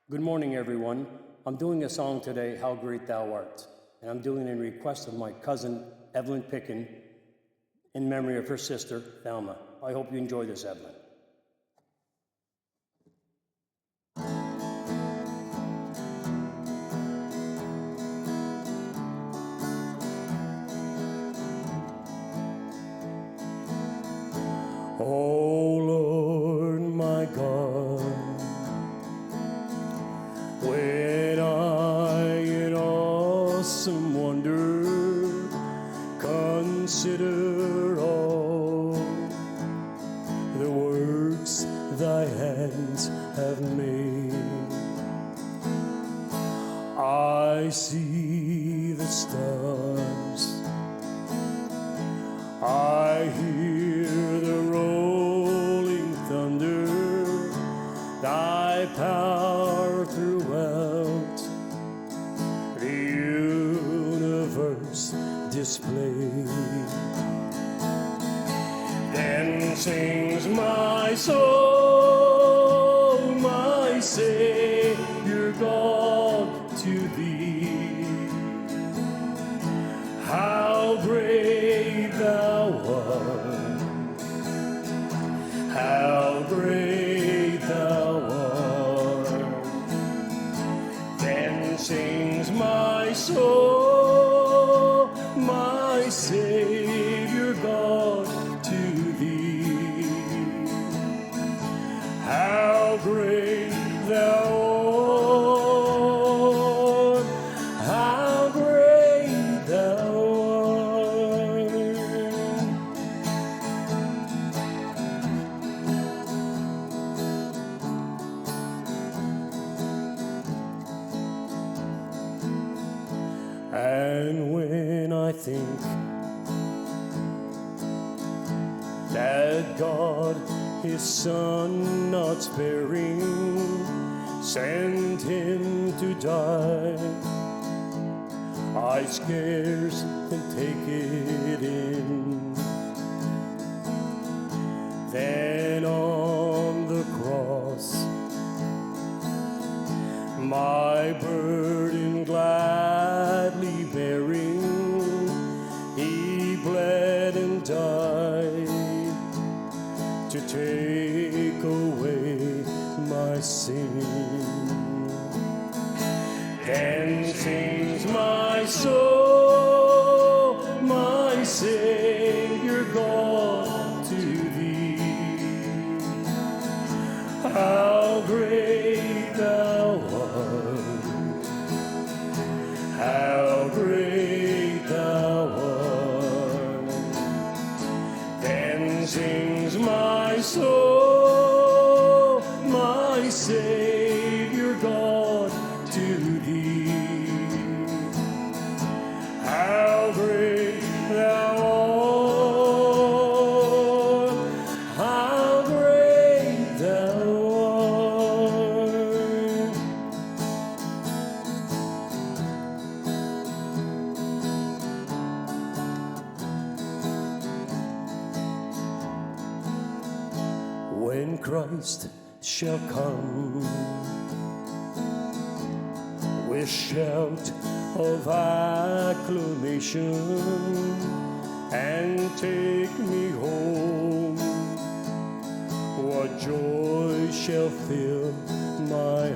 Good morning, everyone. I'm doing a song today, How Great Thou Art, and I'm doing it in request of my cousin, Evelyn Picken, in memory of her sister, Thelma. I hope you enjoy this, Evelyn. Oh, Lord, my God, when I in awesome wonder consider all the works thy hands have made, I see the stars, I hear the rolling thunder, thy power throughout the universe displayed. Then sings my soul, my Savior God, to thee. How great thou art, how great thou art. Then sings my soul, my Savior God, to thee. How great thou art, how great thou art. And when I think that God his Son not sparing sent him to die, I scarce can take it in. Then on the cross my burden gladly bearing, he bled and died to take away my sin. Then sings my soul, my Savior God, to thee. How great thou art, how great thou art. Then sings my soul, my Savior God, to thee. How great thou art, how great thou art. When Christ shall come with shout of acclamation and take me home, what joy shall fill my